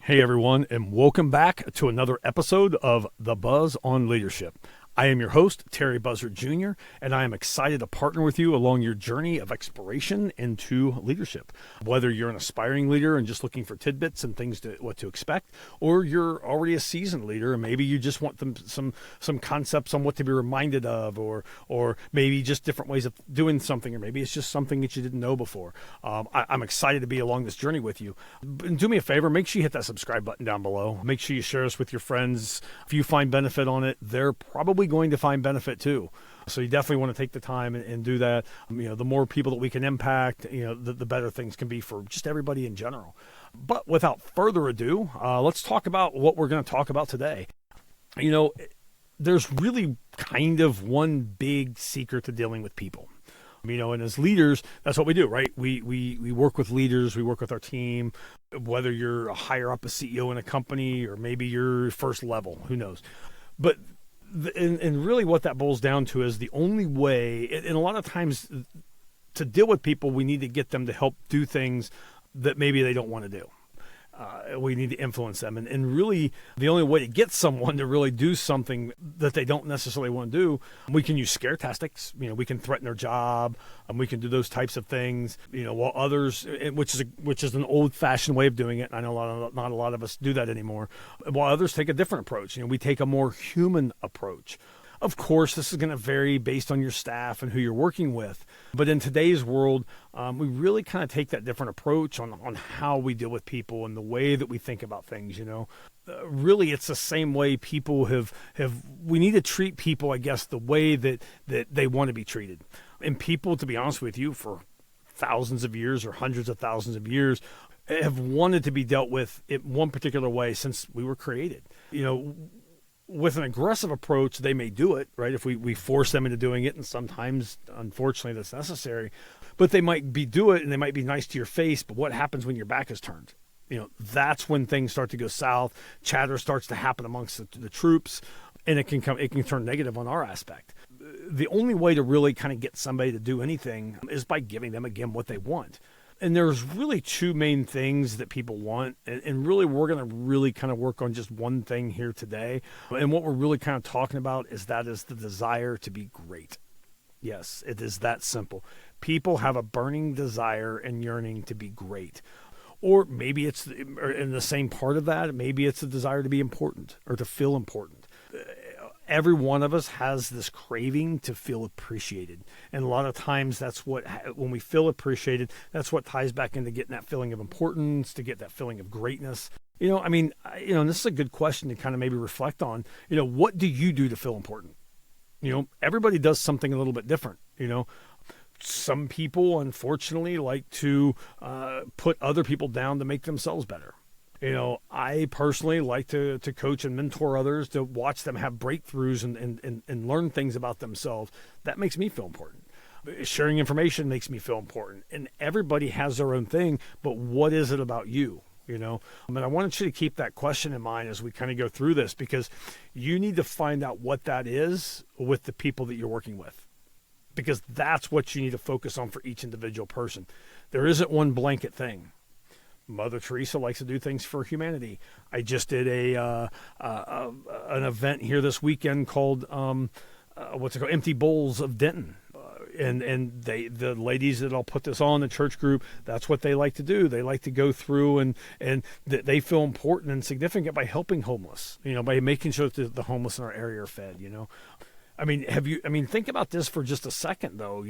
Hey everyone, and welcome back to another episode of The Buzz on Leadership. I am your host, Terry Buzzard Jr., and I am excited to partner with you along your journey of exploration into leadership. Whether you're an aspiring leader and just looking for tidbits and things what to expect, or you're already a seasoned leader and maybe you just want some concepts on what to be reminded of, or maybe just different ways of doing something, or maybe it's just something that you didn't know before. I'm excited to be along this journey with you. And do me a favor, make sure you hit that subscribe button down below. Make sure you share us with your friends. If you find benefit on it, they're probably going to find benefit too. So you definitely want to take the time and do that. The more people that we can impact, the better things can be for just everybody in general. But without further ado, let's talk about what we're going to talk about today. There's really kind of one big secret to dealing with people. And as leaders, that's what we do, right? We work with leaders, we work with our team, whether you're a higher up, a CEO in a company, or maybe you're first level, who knows? But and really what that boils down to is the only way, and a lot of times to deal with people, we need to get them to help do things that maybe they don't want to do. We need to influence them. And really, the only way to get someone to really do something that they don't necessarily want to do, we can use scare tactics. We can threaten their job, and we can do those types of things. While others, which is an old-fashioned way of doing it. I know not a lot of us do that anymore. While others take a different approach. We take a more human approach. Of course, this is going to vary based on your staff and who you're working with. But in today's world, we really kind of take that different approach on how we deal with people and the way that we think about things, Really, it's the same way people we need to treat people, I guess, the way that they want to be treated. And people, to be honest with you, for thousands of years or hundreds of thousands of years, have wanted to be dealt with in one particular way since we were created. With an aggressive approach, they may do it, right? If we force them into doing it, and sometimes, unfortunately, that's necessary. But they might do it, and they might be nice to your face, but what happens when your back is turned? That's when things start to go south. Chatter starts to happen amongst the troops, and it can turn negative on our aspect. The only way to really kind of get somebody to do anything is by giving them, again, what they want. And there's really two main things that people want. And really, we're going to really kind of work on just one thing here today. And what we're really kind of talking about is the desire to be great. Yes, it is that simple. People have a burning desire and yearning to be great. Or maybe it's in the same part of that, maybe it's a desire to be important or to feel important. Every one of us has this craving to feel appreciated. And a lot of times that's when we feel appreciated, that's what ties back into getting that feeling of importance, to get that feeling of greatness. And this is a good question to kind of maybe reflect on. What do you do to feel important? Everybody does something a little bit different. Some people, unfortunately, like to put other people down to make themselves better. I personally like to coach and mentor others, to watch them have breakthroughs and learn things about themselves. That makes me feel important. Sharing information makes me feel important. And everybody has their own thing, but what is it about you? And I want you to keep that question in mind as we kind of go through this, because you need to find out what that is with the people that you're working with, because that's what you need to focus on for each individual person. There isn't one blanket thing. Mother Teresa likes to do things for humanity. I just did an event here this weekend called Empty Bowls of Denton. And the ladies that I'll put this on, the church group, that's what they like to do. They like to go through and they feel important and significant by helping homeless, by making sure that the homeless in our area are fed, think about this for just a second, though.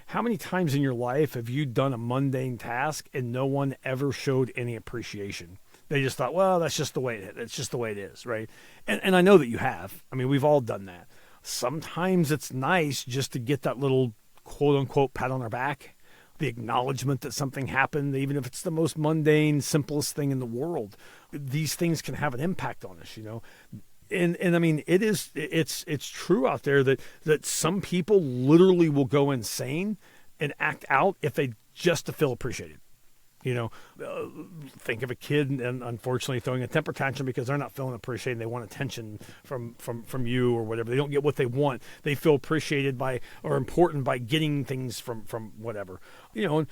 How many times in your life have you done a mundane task and no one ever showed any appreciation? They just thought, well, that's just the way it is. It's just the way it is, right? And I know that you have. We've all done that. Sometimes it's nice just to get that little quote-unquote pat on our back, the acknowledgement that something happened, even if it's the most mundane, simplest thing in the world. These things can have an impact on us, And it's true out there that some people literally will go insane and act out if they just to feel appreciated. Think of a kid and unfortunately throwing a temper tantrum because they're not feeling appreciated. They want attention from you or whatever. They don't get what they want. They feel appreciated by or important by getting things from whatever. And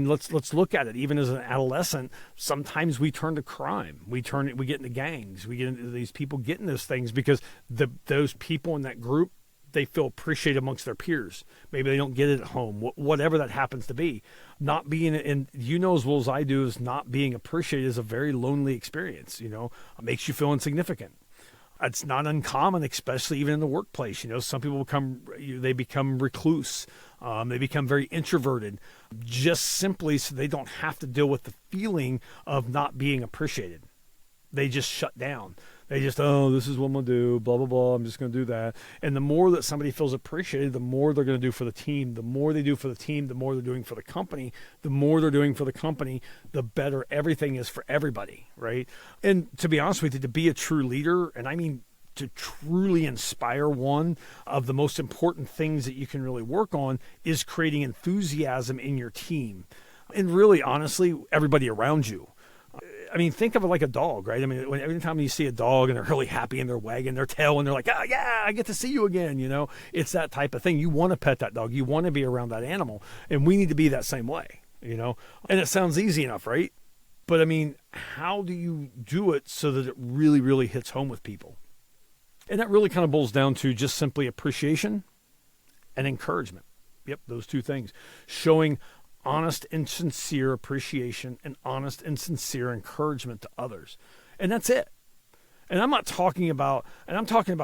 let's look at it. Even as an adolescent, sometimes we turn to crime. We get into gangs. We get into these people getting those things because those people in that group, they feel appreciated amongst their peers. Maybe they don't get it at home, whatever that happens to be. Not being, and as well as I do, is not being appreciated is a very lonely experience. It makes you feel insignificant. It's not uncommon, especially even in the workplace. Some people become recluse. They become very introverted just simply so they don't have to deal with the feeling of not being appreciated. They just shut down. They just, this is what I'm going to do, blah, blah, blah. I'm just going to do that. And the more that somebody feels appreciated, the more they're going to do for the team. The more they do for the team, the more they're doing for the company. The more they're doing for the company, the better everything is for everybody, right? And to be honest with you, to be a true leader, and I mean to truly inspire, one of the most important things that you can really work on is creating enthusiasm in your team. And really, honestly, everybody around you. I mean, think of it like a dog, right? I mean, every time you see a dog and they're really happy and they're wagging their tail and they're like, yeah, I get to see you again, It's that type of thing. You want to pet that dog. You want to be around that animal. And we need to be that same way, And it sounds easy enough, right? But I mean, how do you do it so that it really, really hits home with people? And that really kind of boils down to just simply appreciation and encouragement. Yep, those two things. Showing honest and sincere appreciation and honest and sincere encouragement to others. And that's it. And I'm talking about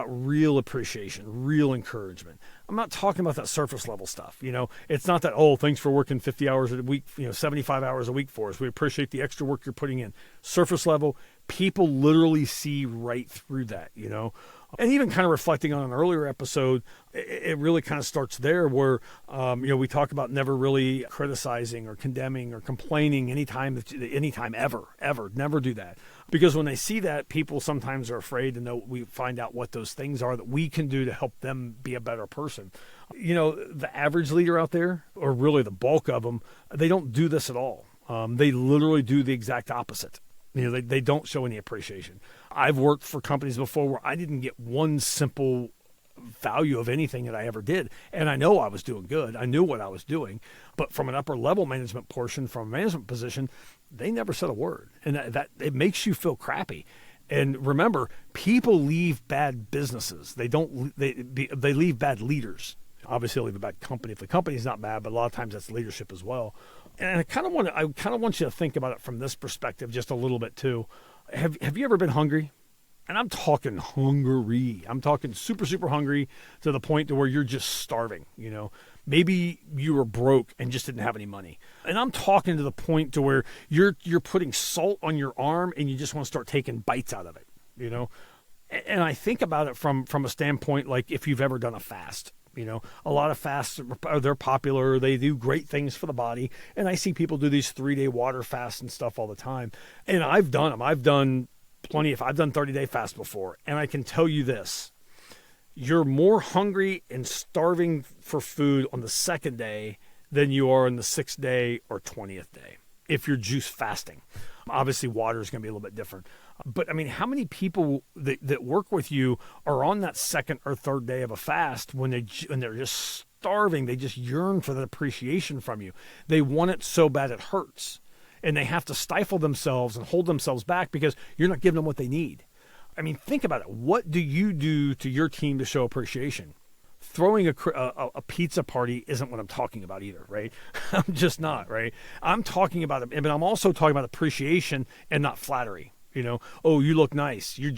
real appreciation, real encouragement. I'm not talking about that surface level stuff. It's not that, thanks for working 50 hours a week, 75 hours a week for us. We appreciate the extra work you're putting in. Surface level, people literally see right through that, And even kind of reflecting on an earlier episode, it really kind of starts there where, we talk about never really criticizing or condemning or complaining anytime ever, never do that. Because when they see that, people sometimes are afraid to we find out what those things are that we can do to help them be a better person. The average leader out there, or really the bulk of them, they don't do this at all. They literally do the exact opposite. They don't show any appreciation. I've worked for companies before where I didn't get one simple value of anything that I ever did. And I know I was doing good. I knew what I was doing. But from an upper level management portion, from a management position, they never said a word. And that it makes you feel crappy. And remember, people leave bad businesses. They leave bad leaders. Obviously, they'll leave a bad company if the company's not bad, but a lot of times that's leadership as well. And I kind of want you to think about it from this perspective just a little bit too. Have you ever been hungry? And I'm talking hungry. I'm talking super, super hungry to the point to where you're just starving, Maybe you were broke and just didn't have any money. And I'm talking to the point to where you're putting salt on your arm and you just want to start taking bites out of it, And I think about it from a standpoint like if you've ever done a fast. A lot of fasts, they're popular. They do great things for the body. And I see people do these 3-day water fasts and stuff all the time. And I've done them. I've done 30-day fasts before. And I can tell you this. You're more hungry and starving for food on the second day than you are on the 6th day or 20th day if you're juice fasting. Obviously, water is going to be a little bit different. But, I mean, how many people that work with you are on that second or third day of a fast when they're just starving? They just yearn for that appreciation from you. They want it so bad it hurts. And they have to stifle themselves and hold themselves back because you're not giving them what they need. I mean, think about it. What do you do to your team to show appreciation? Throwing a pizza party isn't what I'm talking about either, right? I'm just not, right? I'm talking about it, but I'm also talking about appreciation and not flattery. Oh, you look nice. You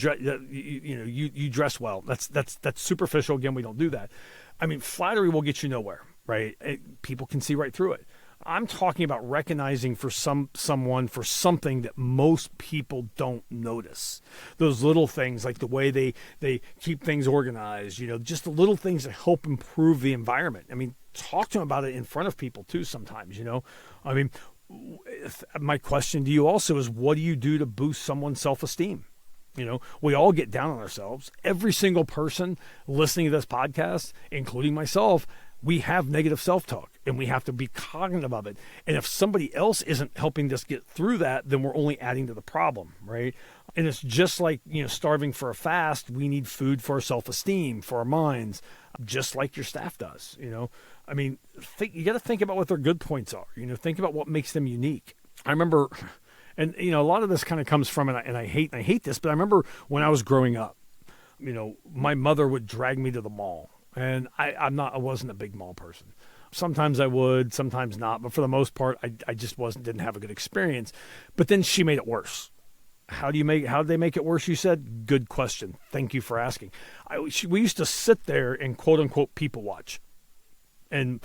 dress well. That's superficial. Again, we don't do that. I mean, flattery will get you nowhere, right? People can see right through it. I'm talking about recognizing for someone for something that most people don't notice. Those little things like the way they keep things organized, just the little things that help improve the environment. I mean, talk to them about it in front of people too sometimes, I mean, my question to you also is, what do you do to boost someone's self-esteem? We all get down on ourselves. Every single person listening to this podcast, including myself, we have negative self-talk. and we have to be cognitive of it. And if somebody else isn't helping us get through that, then we're only adding to the problem, right? And it's just like, starving for a fast. We need food for our self-esteem, for our minds, just like your staff does. I mean, you got to think about what their good points are. Think about what makes them unique. I remember, and a lot of this kind of comes from, and I hate this, but I remember when I was growing up, my mother would drag me to the mall, and I wasn't a big mall person. Sometimes I would, sometimes not, but for the most part, I just didn't have a good experience. But then she made it worse. How did they make it worse? You said, good question. Thank you for asking. We used to sit there and quote unquote people watch, and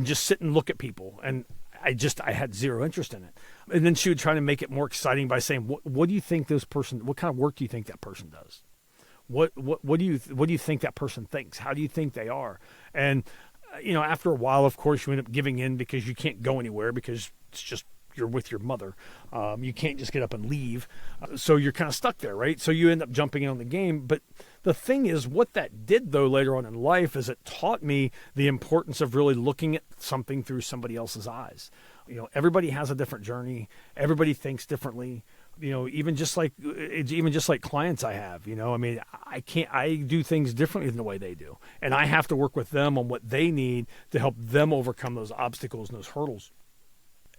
just sit and look at people, and I had zero interest in it. And then she would try to make it more exciting by saying, what do you think what kind of work do you think that person does? What do you think that person thinks? How do you think they are? And after a while, of course, you end up giving in because you can't go anywhere because it's just you're with your mother. You can't just get up and leave. So you're kind of stuck there, right? So you end up jumping in on the game. But the thing is, what that did, though, later on in life is it taught me the importance of really looking at something through somebody else's eyes. Everybody has a different journey. Everybody thinks differently. Even just like clients I have, I mean, I do things differently than the way they do. And I have to work with them on what they need to help them overcome those obstacles and those hurdles.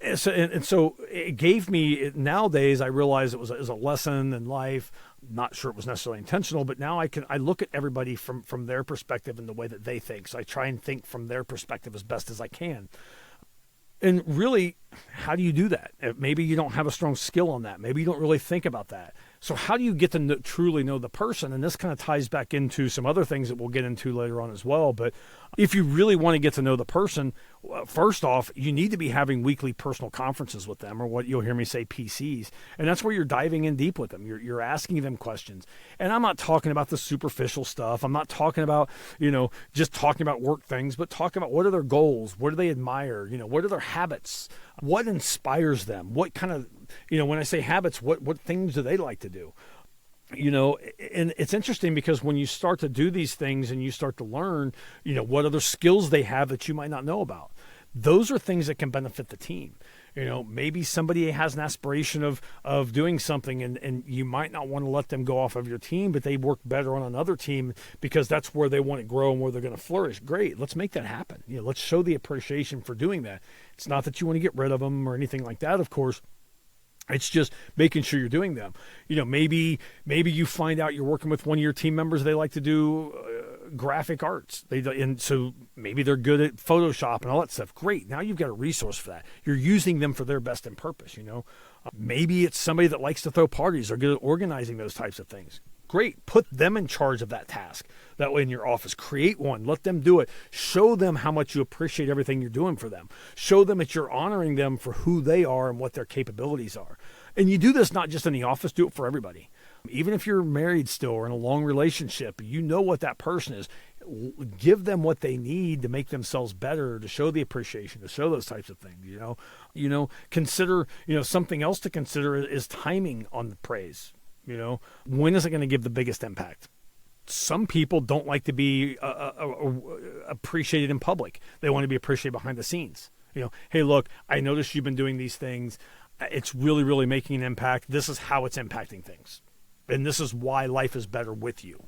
And so it gave me, nowadays I realize it was a lesson in life. Not sure it was necessarily intentional, but now I look at everybody from their perspective and the way that they think. So I try and think from their perspective as best as I can. And really, how do you do that? Maybe you don't have a strong skill on that. Maybe you don't really think about that. So how do you get to truly know the person? And this kind of ties back into some other things that we'll get into later on as well. But if you really want to get to know the person, first off, you need to be having weekly personal conferences with them, or what you'll hear me say, PCs. And that's where you're diving in deep with them. You're asking them questions. And I'm not talking about the superficial stuff. I'm not talking about, just talking about work things, but talking about what are their goals? What do they admire? What are their habits? What inspires them? What kind of, when I say habits, what things do they like to do? And it's interesting because when you start to do these things and you start to learn, what other skills they have that you might not know about, those are things that can benefit the team. Maybe somebody has an aspiration of doing something and you might not want to let them go off of your team, but they work better on another team because that's where they want to grow and where they're going to flourish. Great. Let's make that happen. Let's show the appreciation for doing that. It's not that you want to get rid of them or anything like that, of course. It's just making sure you're doing them. Maybe you find out you're working with one of your team members. They like to do graphic arts. And so maybe they're good at Photoshop and all that stuff. Great. Now you've got a resource for that. You're using them for their best and purpose. Maybe it's somebody that likes to throw parties or good at organizing those types of things. Great. Put them in charge of that task. That way in your office, create one, let them do it. Show them how much you appreciate everything you're doing for them. Show them that you're honoring them for who they are and what their capabilities are. And you do this not just in the office, do it for everybody. Even if you're married still or in a long relationship, you know what that person is. Give them what they need to make themselves better, to show the appreciation, to show those types of things. Consider, something else to consider is timing on the praise. When is it going to give the biggest impact? Some people don't like to be appreciated in public. They want to be appreciated behind the scenes. Hey, look, I noticed you've been doing these things. It's really, really making an impact. This is how it's impacting things. And this is why life is better with you.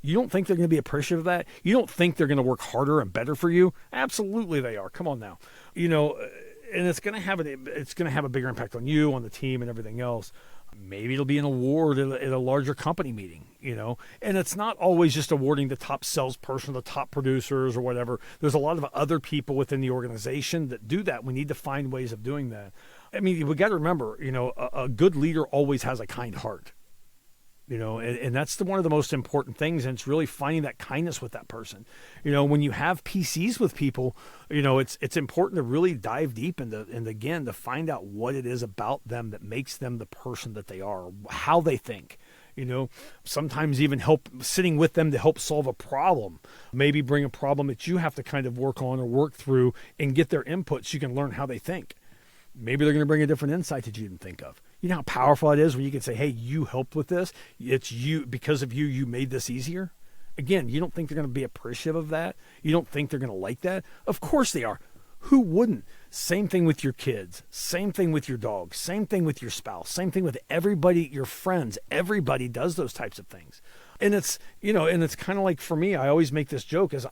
You don't think they're going to be appreciative of that? You don't think they're going to work harder and better for you? Absolutely they are. Come on now. And it's going to have a bigger impact on you, on the team, and everything else. Maybe it'll be an award at a larger company meeting, and it's not always just awarding the top salesperson, the top producers or whatever. There's a lot of other people within the organization that do that. We need to find ways of doing that. I mean, we got to remember, a good leader always has a kind heart, and that's one of the most important things. And it's really finding that kindness with that person. When you have PCs with people, it's important to really dive deep and again, to find out what it is about them that makes them the person that they are, how they think. Sometimes even help sitting with them to help solve a problem, maybe bring a problem that you have to kind of work on or work through and get their input so you can learn how they think. Maybe they're going to bring a different insight that you didn't think of. You know how powerful it is when you can say, hey, you helped with this. It's you, because of you, you made this easier. Again, you don't think they're going to be appreciative of that? You don't think they're going to like that? Of course they are. Who wouldn't? Same thing with your kids. Same thing with your dog. Same thing with your spouse. Same thing with everybody, your friends. Everybody does those types of things. And it's, and it's kind of like, for me, I always make this joke is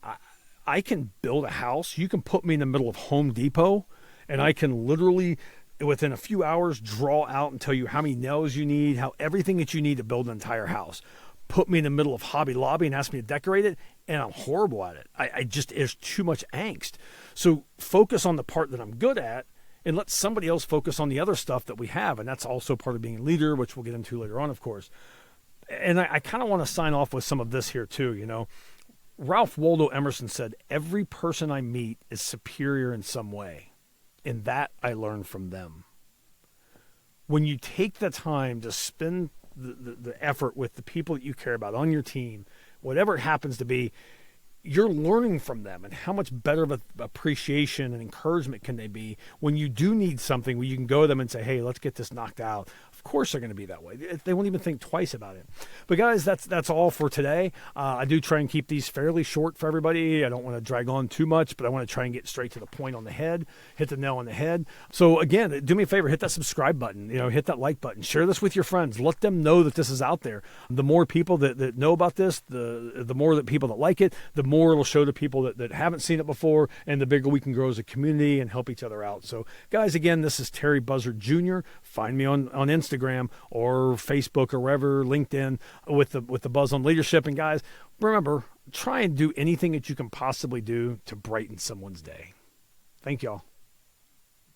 I can build a house. You can put me in the middle of Home Depot and I can literally, within a few hours, draw out and tell you how many nails you need, how everything that you need to build an entire house. Put me in the middle of Hobby Lobby and ask me to decorate it, and I'm horrible at it. I just, there's too much angst. So focus on the part that I'm good at and let somebody else focus on the other stuff that we have. And that's also part of being a leader, which we'll get into later on, of course. And I kind of want to sign off with some of this here too. Ralph Waldo Emerson said, every person I meet is superior in some way. And that I learned from them. When you take the time to spend the effort with the people that you care about on your team, whatever it happens to be, you're learning from them, and how much better of an appreciation and encouragement can they be when you do need something where you can go to them and say, hey, let's get this knocked out. Of course they're going to be that way. They won't even think twice about it. But guys, that's all for today. I do try and keep these fairly short for everybody. I don't want to drag on too much, but I want to try and get straight to the point on the head, hit the nail on the head. So again, do me a favor, hit that subscribe button, hit that like button, share this with your friends, let them know that this is out there. The more people that know about this, the more that people that like it, the more it'll show to people that haven't seen it before, and the bigger we can grow as a community and help each other out. So guys, again, this is Terry Buzzard Jr. Find me on Instagram or Facebook or wherever, LinkedIn, with the Buzz on Leadership. And guys, remember, try and do anything that you can possibly do to brighten someone's day. Thank y'all.